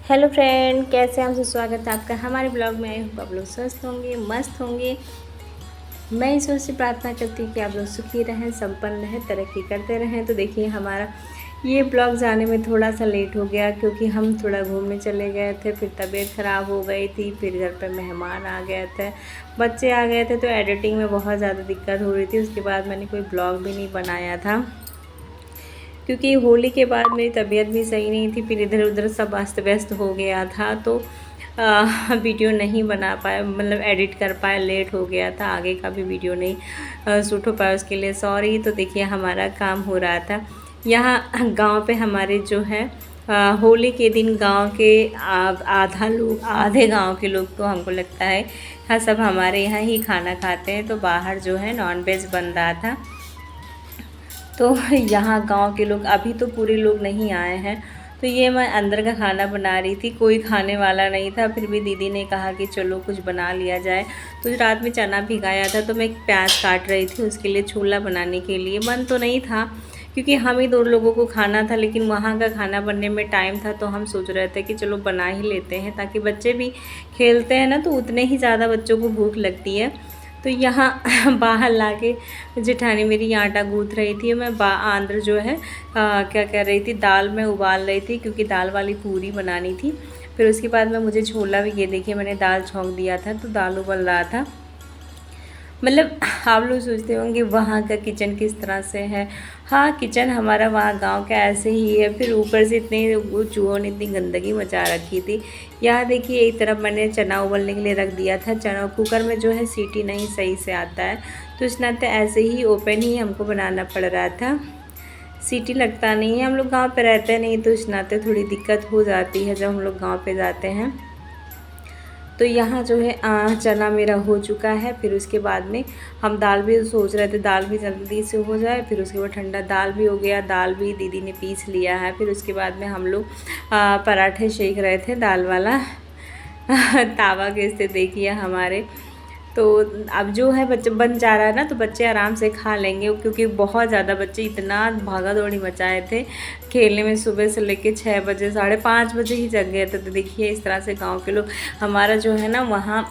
Hello friend, कैसे हैं? हमसे स्वागत है आपका हमारे ब्लॉग में। आई होप आप लोग स्वस्थ होंगे, मस्त होंगे। मैं ईश्वर से प्रार्थना करती हूँ कि आप लोग सुखी रहें, संपन्न रहें, तरक्की करते रहें। तो देखिए, हमारा ये ब्लॉग जाने में थोड़ा सा लेट हो गया क्योंकि हम थोड़ा घूमने चले गए थे, फिर तबीयत ख़राब हो गई थी, फिर घर पर मेहमान आ गए थे, बच्चे आ गए थे, तो एडिटिंग में बहुत ज़्यादा दिक्कत हो रही थी। उसके बाद मैंने कोई ब्लॉग भी नहीं बनाया था क्योंकि होली के बाद मेरी तबीयत भी सही नहीं थी, फिर इधर उधर सब अस्त व्यस्त हो गया था, तो वीडियो नहीं बना पाए, मतलब एडिट कर पाए, लेट हो गया था, आगे का भी वीडियो नहीं शूट हो पाया, उसके लिए सॉरी। तो देखिए, हमारा काम हो रहा था यहाँ गांव पे हमारे जो है होली के दिन गांव के आधे गांव के लोग, तो हमको लगता है हाँ, सब हमारे यहाँ ही खाना खाते हैं, तो बाहर जो है नॉनवेज बन रहा था। तो यहाँ गांव के लोग अभी तो पूरे लोग नहीं आए हैं, तो ये मैं अंदर का खाना बना रही थी, कोई खाने वाला नहीं था, फिर भी दीदी ने कहा कि चलो कुछ बना लिया जाए। तो रात में चना भिगाया था, तो मैं एक प्याज काट रही थी उसके लिए, छोला बनाने के लिए। मन तो नहीं था क्योंकि हम ही 2 लोगों को खाना था, लेकिन वहाँ का खाना बनने में टाइम था, तो हम सोच रहे थे कि चलो बना ही लेते हैं, ताकि बच्चे भी खेलते हैं ना, तो उतने ही ज़्यादा बच्चों को भूख लगती है। तो यहाँ बाहर लाके जेठानी मेरी आटा गूँथ रही थी, मैं अंदर जो है क्या कर रही थी, दाल में उबाल रही थी क्योंकि दाल वाली पूरी बनानी थी। फिर उसके बाद में मुझे छोला भी, ये देखिए मैंने दाल छौंक दिया था, तो दाल उबल रहा था। मतलब आप लोग सोचते होंगे वहाँ का किचन किस तरह से है। हाँ, किचन हमारा वहाँ गांव का ऐसे ही है, फिर ऊपर से इतने वो चूहों ने इतनी गंदगी मचा रखी थी। यहाँ देखिए, एक तरफ मैंने चना उबलने के लिए रख दिया था। चना कुकर में जो है सीटी नहीं सही से आता है, तो इस नाते ऐसे ही ओपन ही हमको बनाना पड़ रहा था। सीटी लगता नहीं है, हम लोग गाँव पर रहते नहीं, तो इस नाते थोड़ी दिक्कत हो जाती है जब हम लोग गाँव पर जाते हैं। तो यहाँ जो है चना मेरा हो चुका है। फिर उसके बाद में हम दाल भी सोच रहे थे, दाल भी जल्दी से हो जाए। फिर उसके बाद ठंडा दाल भी हो गया, दाल भी दीदी ने पीस लिया है। फिर उसके बाद में हम लोग पराठे सेक रहे थे, दाल वाला तावा के से देखिए हमारे। तो अब जो है बच्चे बन जा रहा है ना, तो बच्चे आराम से खा लेंगे, क्योंकि बहुत ज़्यादा बच्चे इतना भागा दौड़ी मचाए थे खेलने में। सुबह से लेके 6 बजे, 5:30 बजे ही जग गए थे। तो देखिए, इस तरह से गांव के लोग, हमारा जो है ना वहाँ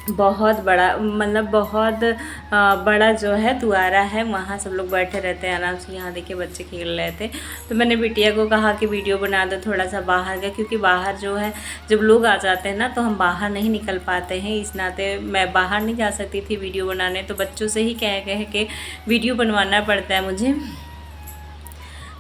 बहुत बड़ा, मतलब बहुत बड़ा जो है द्वारा है, वहाँ सब लोग बैठे रहते हैं आराम से। यहाँ देखिए बच्चे खेल रहे थे, तो मैंने बिटिया को कहा कि वीडियो बना दो थोड़ा सा बाहर का, क्योंकि बाहर जो है जब लोग आ जाते हैं ना, तो हम बाहर नहीं निकल पाते हैं। इस नाते मैं बाहर नहीं जा सकती थी वीडियो बनाने, तो बच्चों से ही कह के वीडियो बनवाना पड़ता है मुझे।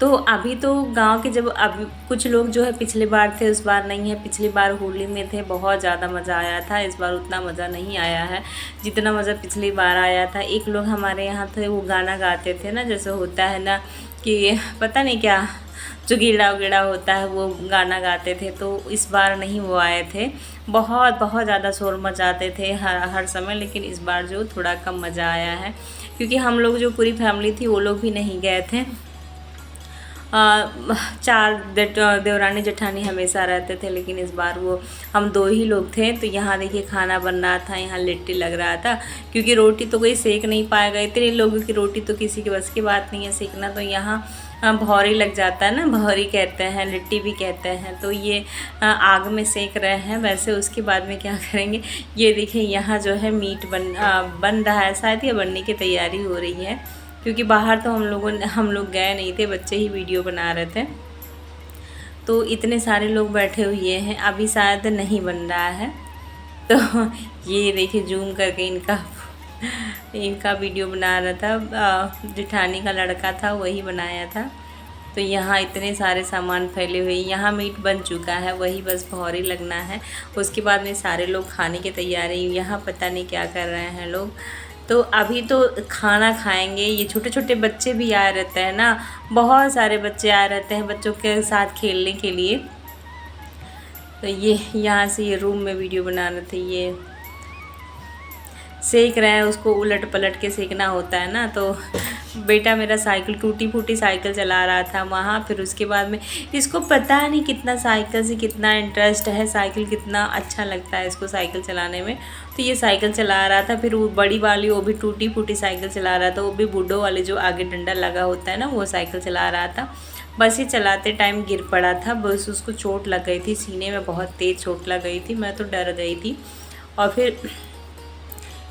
तो अभी तो गांव के, जब अभी कुछ लोग जो है पिछले बार थे, उस बार नहीं है, पिछली बार होली में थे, बहुत ज़्यादा मज़ा आया था। इस बार उतना मज़ा नहीं आया है जितना मज़ा पिछली बार आया था। एक लोग हमारे यहाँ थे, वो गाना गाते थे ना, जैसे होता है ना कि पता नहीं क्या, जो गीड़ा उगीड़ा होता है, वो गाना गाते थे। तो इस बार नहीं वो आए थे, बहुत बहुत ज़्यादा शोर मचाते थे हर समय, लेकिन इस बार जो थोड़ा कम मज़ा आया है, क्योंकि हम लोग जो पूरी फैमिली थी वो लोग भी नहीं गए थे। 4 देवरानी जेठानी हमेशा रहते थे, लेकिन इस बार वो हम 2 ही लोग थे। तो यहाँ देखिए खाना बन रहा था, यहाँ लिट्टी लग रहा था, क्योंकि रोटी तो कोई सेक नहीं पाएगा, इतने लोगों की रोटी तो किसी के बस की बात नहीं है सेकना। तो यहाँ भौरी लग जाता है ना, भौरी कहते हैं, लिट्टी भी कहते हैं। तो ये आग में सेक रहे हैं। वैसे उसके बाद में क्या करेंगे, ये देखिए यहाँ जो है मीट बन रहा है, शायद ये बनने की तैयारी हो रही है, क्योंकि बाहर तो हम लोग गए नहीं थे, बच्चे ही वीडियो बना रहे थे। तो इतने सारे लोग बैठे हुए हैं, अभी शायद नहीं बन रहा है। तो ये देखिए जूम करके इनका वीडियो बना रहा था, जेठानी का लड़का था, वही बनाया था। तो यहाँ इतने सारे सामान फैले हुए, यहाँ मीट बन चुका है, वही बस भौरी लगना है। उसके बाद में सारे लोग खाने की तैयारी, यहाँ पता नहीं क्या कर रहे हैं लोग। तो अभी तो खाना खाएंगे। ये छोटे छोटे बच्चे भी आए रहते हैं ना, बहुत सारे बच्चे आए रहते हैं बच्चों के साथ खेलने के लिए। तो ये यहाँ से ये रूम में वीडियो बना रहे थे, ये सेक रहे हैं, उसको उलट पलट के सेकना होता है ना। तो बेटा मेरा साइकिल, टूटी फूटी साइकिल चला रहा था वहाँ। फिर उसके बाद में इसको पता नहीं कितना साइकिल से कितना इंटरेस्ट है, साइकिल कितना अच्छा लगता है इसको साइकिल चलाने में। तो ये साइकिल चला रहा था, फिर वो बड़ी वाली, वो भी टूटी फूटी साइकिल चला रहा था, वो भी बूढ़ों वाले जो आगे डंडा लगा होता है ना, वो साइकिल चला रहा था। बस ही चलाते टाइम गिर पड़ा था, बस उसको चोट लग गई थी, सीने में बहुत तेज़ चोट लग गई थी। मैं तो डर गई थी और फिर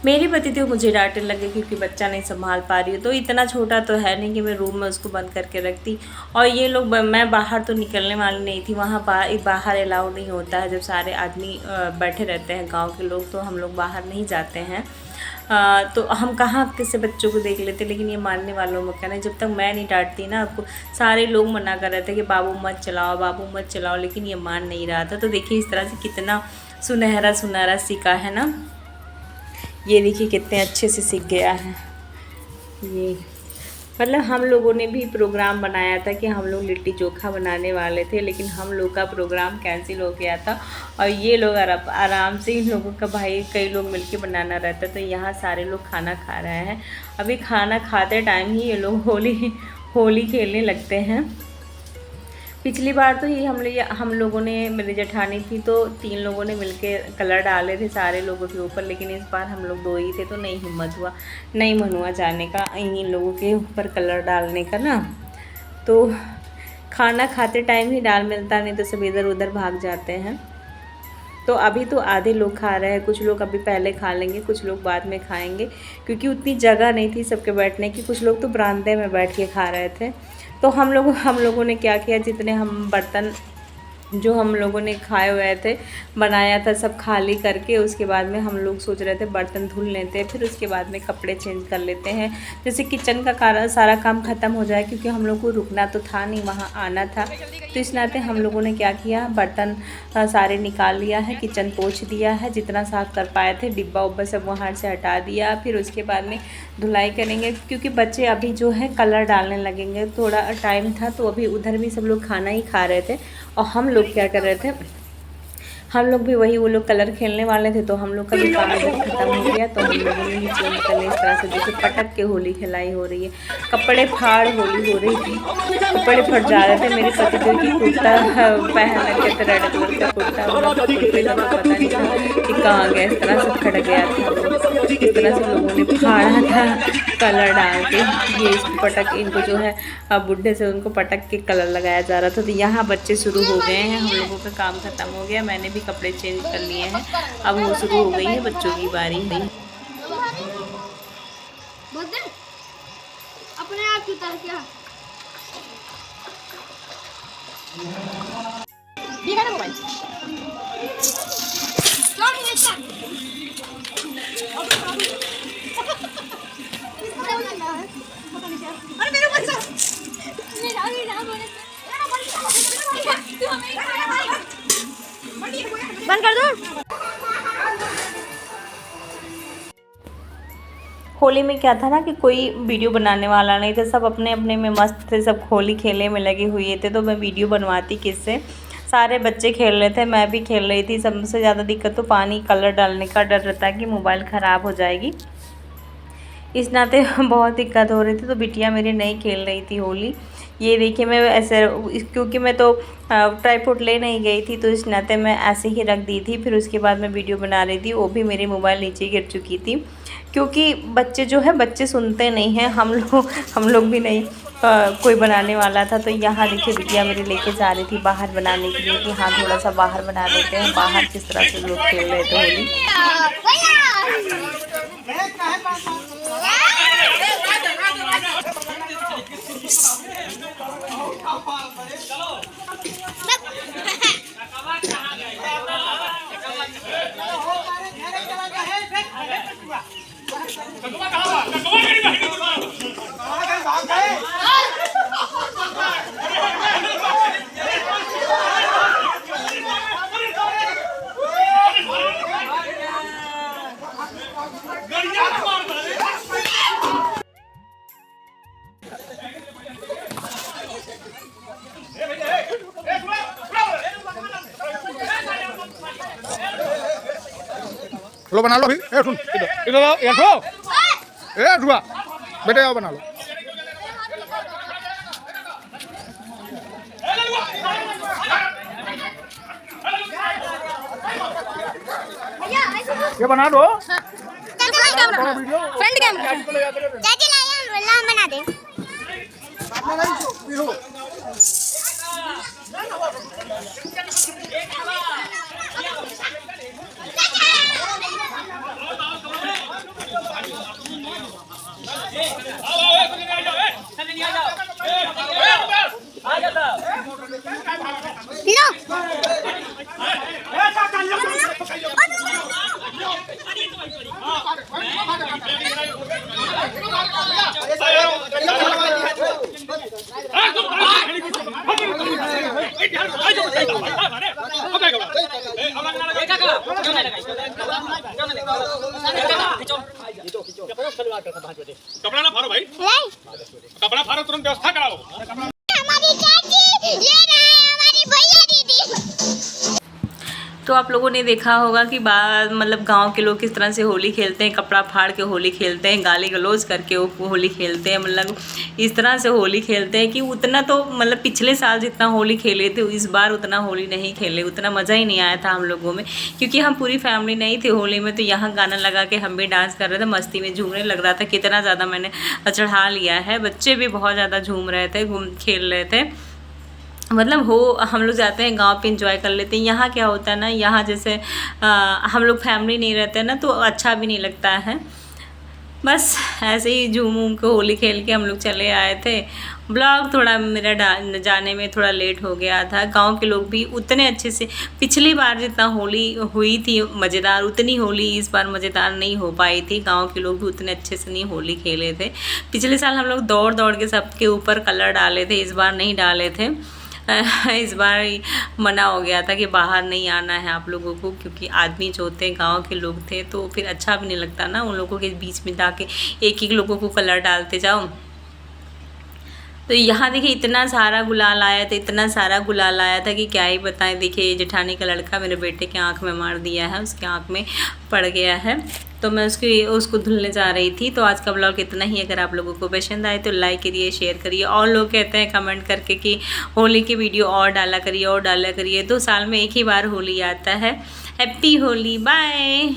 मेरी पतिदेव मुझे डांटने लगे क्योंकि बच्चा नहीं संभाल पा रही हो। तो इतना छोटा तो है नहीं कि मैं रूम में उसको बंद करके रखती। और ये लोग, मैं बाहर तो निकलने वाली नहीं थी, वहाँ बाहर अलाउ नहीं होता है। जब सारे आदमी बैठे रहते हैं गांव के लोग, तो हम लोग बाहर नहीं जाते हैं। तो हम कहाँ किसी बच्चों को देख लेते। लेकिन ये मानने वालों में कहना, जब तक मैं नहीं डांटती ना आपको, सारे लोग मना कर रहे थे कि बाबू मत चलाओ, बाबू मत चलाओ, लेकिन ये मान नहीं रहा था। तो देखिए इस तरह से कितना सुनहरा सुनहरा सीखा है ना। ये देखिए कितने अच्छे से सीख गया है ये। मतलब हम लोगों ने भी प्रोग्राम बनाया था कि हम लोग लिट्टी चोखा बनाने वाले थे, लेकिन हम लोग का प्रोग्राम कैंसिल हो गया था। और ये लोग आराम से, इन लोगों का भाई कई लोग मिलके बनाना रहता, तो यहाँ सारे लोग खाना खा रहे हैं। अभी खाना खाते टाइम ही ये लोग होली खेलने लगते हैं। पिछली बार तो ये हम लोगों ने, मेरी जेठानी थी तो 3 लोगों ने मिलके कलर डाले थे सारे लोगों के ऊपर, लेकिन इस बार हम लोग 2 ही थे तो नहीं हिम्मत हुआ, नहीं मन हुआ जाने का इन लोगों के ऊपर कलर डालने का ना। तो खाना खाते टाइम ही डाल मिलता, नहीं तो सब इधर उधर भाग जाते हैं। तो अभी तो आधे लोग खा रहे हैं, कुछ लोग अभी पहले खा लेंगे, कुछ लोग बाद में खाएंगे, क्योंकि उतनी जगह नहीं थी सबके बैठने की। कुछ लोग तो बरामदे में बैठ के खा रहे थे। तो हम लोगों ने क्या किया, जितने हम बर्तन जो हम लोगों ने खाए हुए थे, बनाया था, सब खाली करके उसके बाद में हम लोग सोच रहे थे बर्तन धुल लेते हैं, फिर उसके बाद में कपड़े चेंज कर लेते हैं, जैसे किचन का सारा काम ख़त्म हो जाए, क्योंकि हम लोग को रुकना तो था नहीं, वहाँ आना था। तो इस नाते हम लोगों ने क्या किया, बर्तन सारे निकाल लिया है, किचन पोंछ दिया है, जितना साफ़ कर पाए थे, डिब्बा उब्बा सब वहाँ से हटा दिया। फिर उसके बाद में धुलाई करेंगे, क्योंकि बच्चे अभी जो है कलर डालने लगेंगे। थोड़ा टाइम था तो अभी उधर भी सब लोग खाना ही खा रहे थे, और हम लोग क्या कर रहे थे, हम लोग भी वही, वो लोग कलर खेलने वाले थे, तो हम लोग का भी काम इधर ख़त्म हो गया। तो हम लोगों ने भी चेंज कर लिया। इस तरह से देखिए पटक के होली खिलाई हो रही है, कपड़े फाड़ होली हो रही थी, कपड़े फट जा रहे थे। मेरे पति देव की कुर्ता पहन रखे थे, रेड कलर का कुर्ता, कुर्ते का पता नहीं था कि कहाँ गया, इस तरह से फट गया था। इस तरह से लोगों ने फाड़ा था कलर डाल के। ये इसको पटक, इनको जो है बुढ़े से उनको पटक के कलर लगाया जा रहा था। तो यहाँ बच्चे शुरू हो गए हैं, हम लोगों का काम ख़त्म हो गया, मैंने भी कपड़े चेंज कर लिए हैं। अब वो शुरू हो गई है बच्चों की बारी। अपने आप की तरह क्या मोबाइल अरे मेरे बच्चा बंद कर दो। होली में क्या था ना कि कोई वीडियो बनाने वाला नहीं था, सब अपने अपने में मस्त थे, सब होली खेलने में लगे हुए थे। तो मैं वीडियो बनवाती किससे, सारे बच्चे खेल रहे थे, मैं भी खेल रही थी। सबसे ज़्यादा दिक्कत तो पानी कलर डालने का डर रहता है कि मोबाइल ख़राब हो जाएगी, इस नाते बहुत दिक्कत हो रही थी। तो बिटिया मेरी नहीं खेल रही थी होली। ये देखिए मैं ऐसे, क्योंकि मैं तो ट्राईपॉड ले नहीं गई थी, तो इस नाते मैं ऐसे ही रख दी थी। फिर उसके बाद मैं वीडियो बना रही थी, वो भी मेरी मोबाइल नीचे गिर चुकी थी, क्योंकि बच्चे जो है बच्चे सुनते नहीं हैं। हम लोग भी नहीं, कोई बनाने वाला था। तो यहाँ देखिए बिटिया मेरी लेके जा रही थी बाहर बनाने के लिए कि हाँ थोड़ा सा बाहर बना देते हैं। बाहर किस तरह से लोग खेल रहे थे होली। लो बना लो अभी। सुन इधर आओ, ये रुआ बेटे आओ बना लो। ये बना दो फ्रंट कैमरा चाची लाइए बना दे। कपड़ा ना फाड़ो भाई, कपड़ा फाड़ो, तुरंत व्यवस्था कराओ। हमारी चाची ये रहे हमारी भैया दीदी। तो आप लोगों ने देखा होगा कि मतलब गांव के लोग किस तरह से होली खेलते हैं, कपड़ा फाड़ के होली खेलते हैं, गाली गलौज करके वो होली खेलते हैं। मतलब इस तरह से होली खेलते हैं कि उतना तो मतलब पिछले साल जितना होली खेले थे इस बार उतना होली नहीं खेले, उतना मज़ा ही नहीं आया था हम लोगों में, क्योंकि हम पूरी फैमिली नहीं थे होली में। तो यहाँ गाना लगा के हम भी डांस कर रहे थे, मस्ती में झूमने लग रहा था। कितना ज़्यादा मैंने चढ़ा लिया है, बच्चे भी बहुत ज़्यादा झूम रहे थे, खेल रहे थे। मतलब हम लोग जाते हैं गांव पे एंजॉय कर लेते हैं। यहाँ क्या होता है ना, यहाँ जैसे हम लोग फैमिली नहीं रहते ना तो अच्छा भी नहीं लगता है। बस ऐसे ही झूम उम के होली खेल के हम लोग चले आए थे। ब्लॉग थोड़ा मेरा जाने में थोड़ा लेट हो गया था। गांव के लोग भी उतने अच्छे से पिछली बार जितना होली हुई थी मज़ेदार, उतनी होली इस बार मज़ेदार नहीं हो पाई थी। गांव के लोग भी उतने अच्छे से नहीं होली खेले थे। पिछले साल हम लोग दौड़ दौड़ के सबके ऊपर कलर डाले थे, इस बार नहीं डाले थे। इस बार मना हो गया था कि बाहर नहीं आना है आप लोगों को, क्योंकि आदमी जो होते हैं गाँव के लोग थे तो फिर अच्छा भी नहीं लगता ना उन लोगों के बीच में जाके एक एक लोगों को कलर डालते जाओ। तो यहाँ देखिए इतना सारा गुलाल आया था, इतना सारा गुलाल आया था कि क्या ही बताएं। देखिए जेठानी का लड़का मेरे बेटे के आँख में मार दिया है, उसके आँख में पड़ गया है, तो मैं उसको धुलने जा रही थी। तो आज का ब्लॉग इतना ही। अगर आप लोगों को पसंद आए तो लाइक करिए, शेयर करिए। और लोग कहते हैं कमेंट करके कि होली की वीडियो और डाला करिए। 2 साल में एक ही बार होली आता है। Happy Holi, bye.